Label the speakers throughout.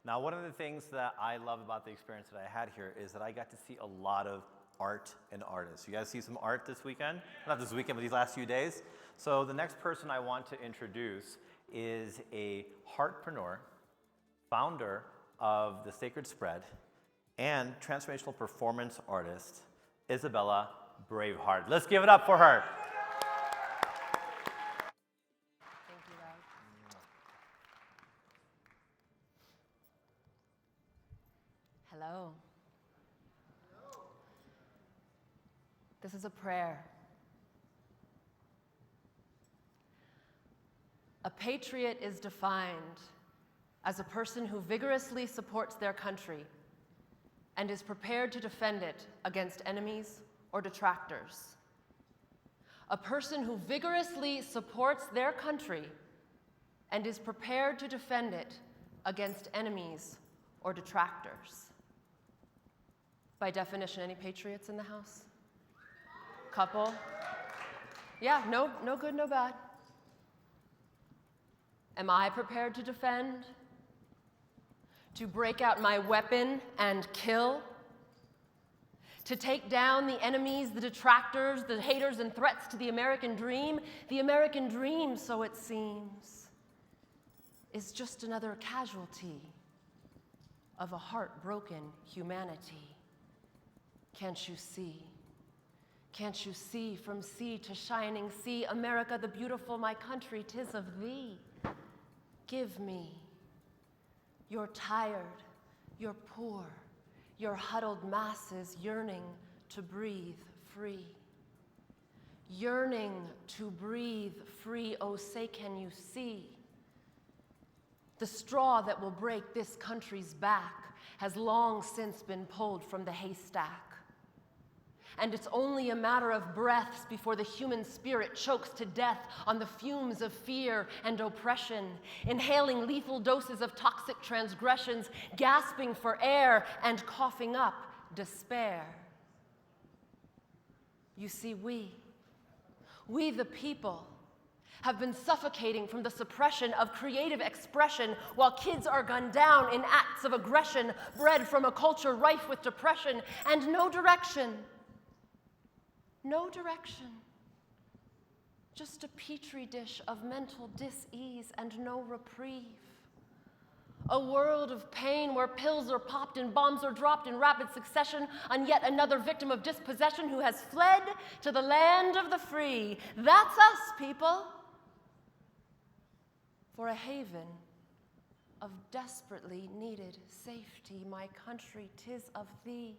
Speaker 1: Now, one of the things that I love about the experience that I had here is that I got to see a lot of art and artists. You guys see some art this weekend? Not this weekend, but these last few days. So the next person I want to introduce is a heartpreneur, founder of The Sacred Spread, and transformational performance artist, Isabella Braveheart. Let's give it up for her.
Speaker 2: Thank you, Ralph. Hello. This is a prayer. A patriot is defined as a person who vigorously supports their country and is prepared to defend it against enemies or detractors. A person who vigorously supports their country and is prepared to defend it against enemies or detractors. By definition, any patriots in the house? Couple? Yeah, no good, no bad. Am I prepared to defend? To break out my weapon and kill? To take down the enemies, the detractors, the haters and threats to the American dream? The American dream, so it seems, is just another casualty of a heartbroken humanity. Can't you see? Can't you see from sea to shining sea, America the beautiful, my country, 'tis of thee. Give me your tired, your poor, your huddled masses yearning to breathe free. Yearning to breathe free, oh say can you see? The straw that will break this country's back has long since been pulled from the haystack. And it's only a matter of breaths before the human spirit chokes to death on the fumes of fear and oppression, inhaling lethal doses of toxic transgressions, gasping for air and coughing up despair. You see, we the people, have been suffocating from the suppression of creative expression while kids are gunned down in acts of aggression bred from a culture rife with depression and no direction. No direction, just a petri dish of mental dis-ease and no reprieve. A world of pain where pills are popped and bombs are dropped in rapid succession on yet another victim of dispossession who has fled to the land of the free. That's us, people. For a haven of desperately needed safety, my country, 'tis of thee,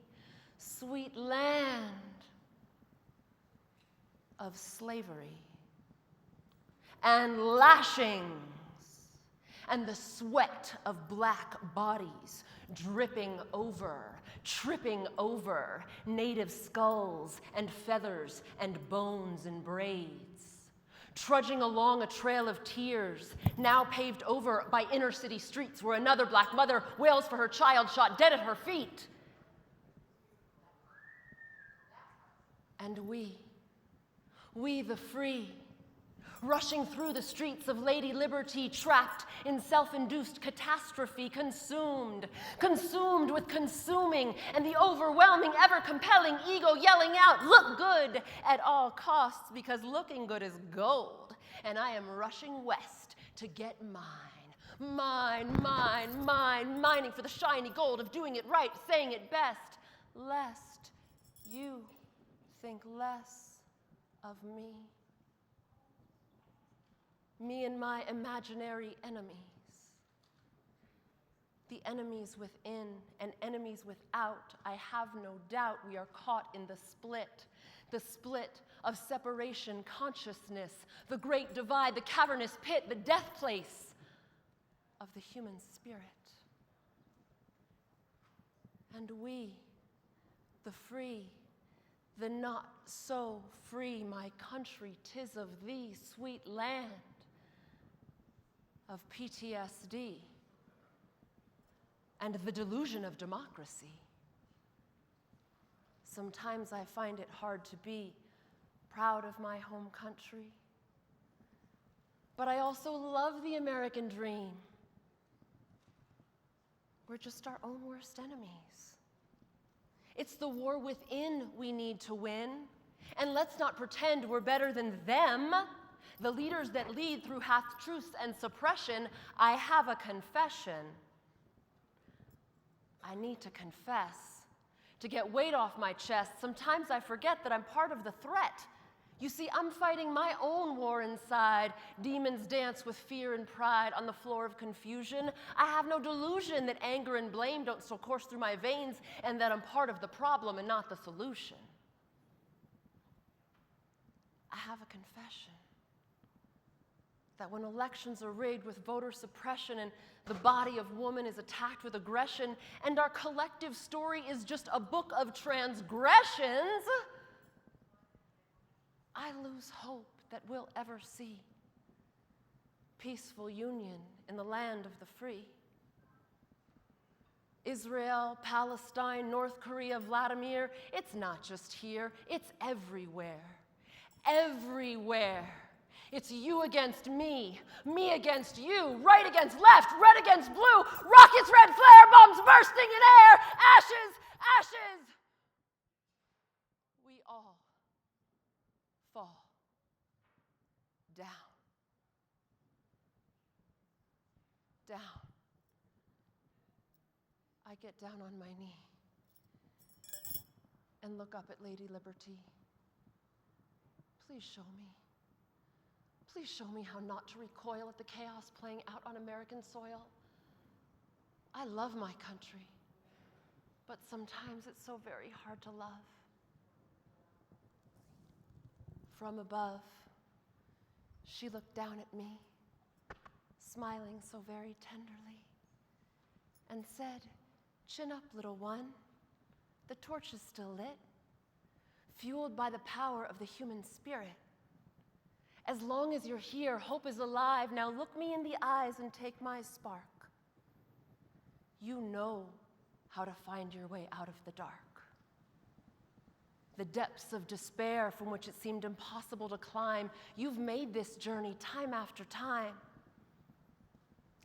Speaker 2: sweet land of slavery and lashings and the sweat of black bodies dripping over, tripping over native skulls and feathers and bones and braids, trudging along a trail of tears now paved over by inner city streets where another black mother wails for her child shot dead at her feet. And we the free, rushing through the streets of Lady Liberty, trapped in self-induced catastrophe, consumed with consuming and the overwhelming, ever-compelling ego yelling out, look good at all costs, because looking good is gold, and I am rushing west to get mine, mining for the shiny gold of doing it right, saying it best, lest you think less of me and my imaginary enemies. The enemies within and enemies without, I have no doubt we are caught in the split of separation consciousness, the great divide, the cavernous pit, the death place of the human spirit. And we, the free, the not so free, my country, 'tis of thee, sweet land of PTSD and the delusion of democracy. Sometimes I find it hard to be proud of my home country, but I also love the American dream. we're just our own worst enemies. It's the war within we need to win. And let's not pretend we're better than them, the leaders that lead through half-truths and suppression. I have a confession. I need to confess, to get weight off my chest. Sometimes I forget that I'm part of the threat. You see, I'm fighting my own war inside. Demons dance with fear and pride on the floor of confusion. I have no delusion that anger and blame don't still course through my veins and that I'm part of the problem and not the solution. I have a confession that when elections are rigged with voter suppression and the body of woman is attacked with aggression and our collective story is just a book of transgressions, I lose hope that we'll ever see peaceful union in the land of the free. Israel, Palestine, North Korea, Vladimir, it's not just here, it's everywhere. Everywhere. It's you against me against you, right against left, red against blue, rockets, red flare, bombs bursting in air, ashes, ashes. We all fall down, down. I get down on my knee and look up at Lady Liberty. Please show me. Please show me how not to recoil at the chaos playing out on American soil. I love my country, but sometimes it's so very hard to love. From above, she looked down at me, smiling so very tenderly, and said, "Chin up, little one. The torch is still lit, fueled by the power of the human spirit. As long as you're here, hope is alive. Now look me in the eyes and take my spark. You know how to find your way out of the dark. The depths of despair from which it seemed impossible to climb, you've made this journey time after time.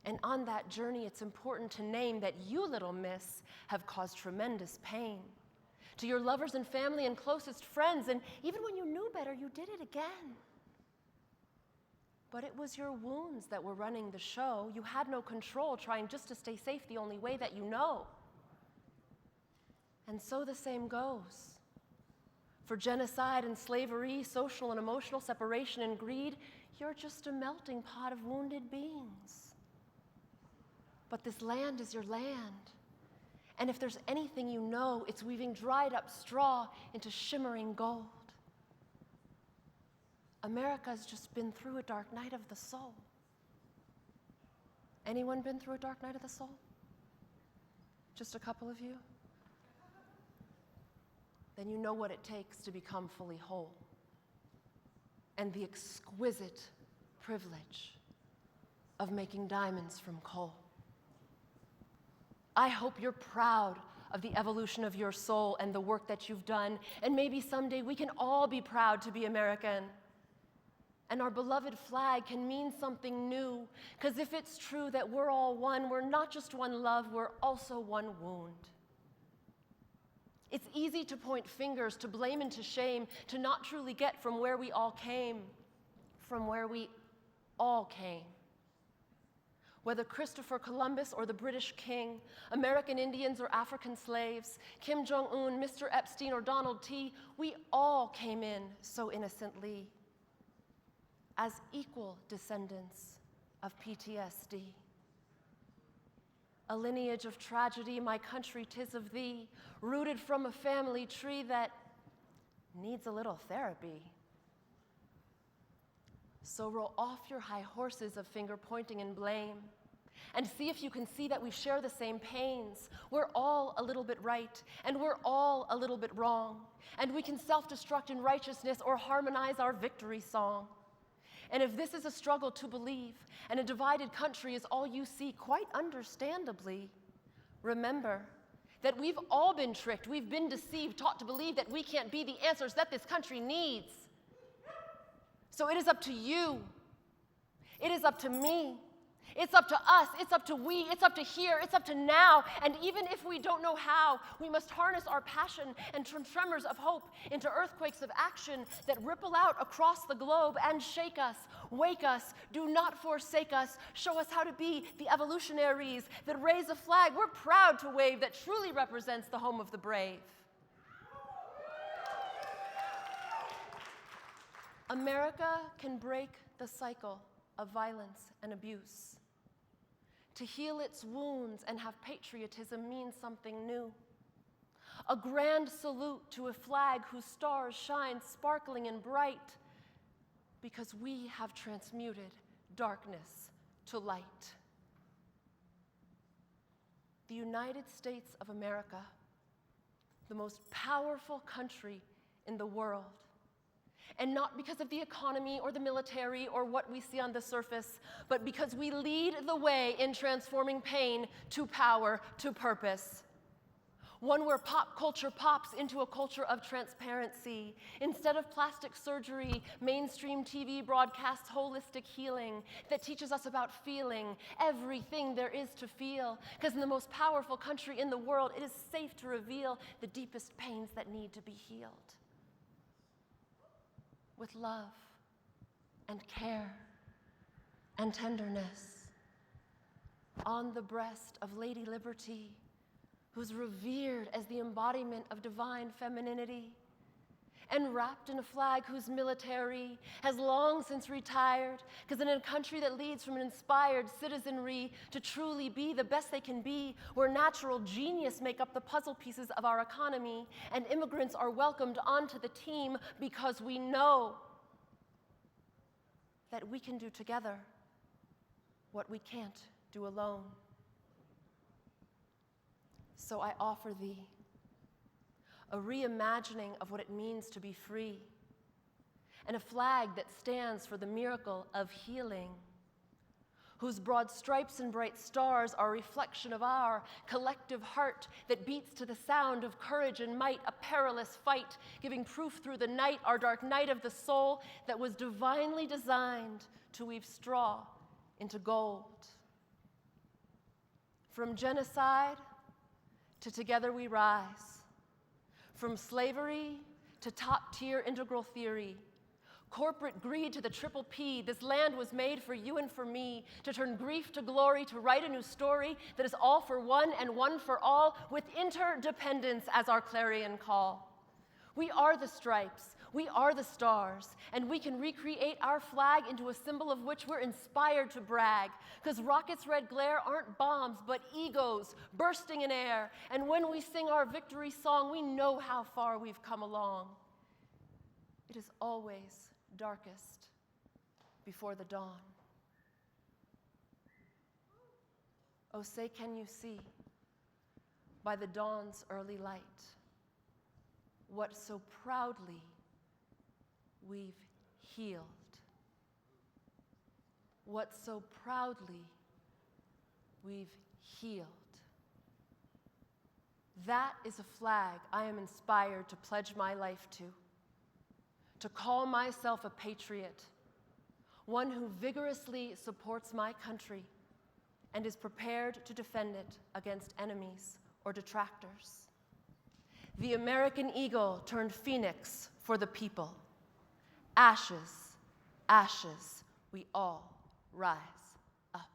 Speaker 2: And on that journey, it's important to name that you, little miss, have caused tremendous pain to your lovers and family and closest friends, and even when you knew better, you did it again. But it was your wounds that were running the show. You had no control, trying just to stay safe the only way that you know. And so the same goes. For genocide and slavery, social and emotional separation and greed, you're just a melting pot of wounded beings. But this land is your land. And if there's anything you know, it's weaving dried up straw into shimmering gold. America's just been through a dark night of the soul. Anyone been through a dark night of the soul? Just a couple of you? Then you know what it takes to become fully whole. And the exquisite privilege of making diamonds from coal. I hope you're proud of the evolution of your soul and the work that you've done, and maybe someday we can all be proud to be American. And our beloved flag can mean something new, because if it's true that we're all one, we're not just one love, we're also one wound. It's easy to point fingers, to blame and to shame, to not truly get from where we all came, from where we all came. Whether Christopher Columbus or the British King, American Indians or African slaves, Kim Jong-un, Mr. Epstein or Donald T., we all came in so innocently as equal descendants of PTSD. A lineage of tragedy, my country, 'tis of thee, rooted from a family tree that needs a little therapy. So roll off your high horses of finger pointing and blame, and see if you can see that we share the same pains. We're all a little bit right, and we're all a little bit wrong, and we can self-destruct in righteousness or harmonize our victory song. And if this is a struggle to believe, and a divided country is all you see, quite understandably, remember that we've all been tricked, we've been deceived, taught to believe that we can't be the answers that this country needs. So it is up to you, it is up to me, It's up to us, it's up to we, it's up to here, it's up to now. And even if we don't know how, we must harness our passion and turn tremors of hope into earthquakes of action that ripple out across the globe and shake us, wake us, do not forsake us, show us how to be the evolutionaries that raise a flag we're proud to wave that truly represents the home of the brave. America can break the cycle of violence and abuse. To heal its wounds and have patriotism means something new. A grand salute to a flag whose stars shine sparkling and bright because we have transmuted darkness to light. The United States of America, the most powerful country in the world, and not because of the economy or the military or what we see on the surface, but because we lead the way in transforming pain to power, to purpose. One where pop culture pops into a culture of transparency. Instead of plastic surgery, mainstream TV broadcasts holistic healing that teaches us about feeling everything there is to feel. Because in the most powerful country in the world, it is safe to reveal the deepest pains that need to be healed. With love and care and tenderness, on the breast of Lady Liberty, who's revered as the embodiment of divine femininity, and wrapped in a flag whose military has long since retired, because in a country that leads from an inspired citizenry to truly be the best they can be, where natural genius make up the puzzle pieces of our economy, and immigrants are welcomed onto the team because we know that we can do together what we can't do alone. So I offer thee a reimagining of what it means to be free, and a flag that stands for the miracle of healing, whose broad stripes and bright stars are a reflection of our collective heart that beats to the sound of courage and might, a perilous fight, giving proof through the night, our dark night of the soul that was divinely designed to weave straw into gold. From genocide to together we rise, from slavery to top-tier integral theory, corporate greed to the triple P, this land was made for you and for me, to turn grief to glory, to write a new story that is all for one and one for all, with interdependence as our clarion call. We are the stripes, we are the stars, and we can recreate our flag into a symbol of which we're inspired to brag, because rockets' red glare aren't bombs, but egos bursting in air, and when we sing our victory song, we know how far we've come along. It is always darkest before the dawn. Oh, say, can you see by the dawn's early light what so proudly we've healed? What so proudly we've healed. That is a flag I am inspired to pledge my life to call myself a patriot, one who vigorously supports my country and is prepared to defend it against enemies or detractors. The American eagle turned phoenix for the people. Ashes, ashes, we all rise up.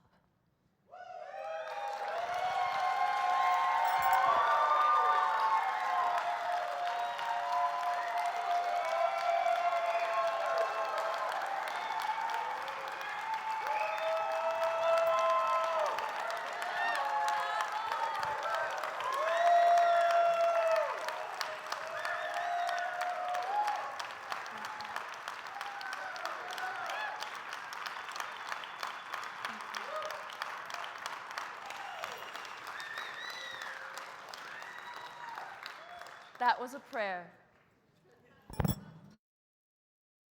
Speaker 2: That was a prayer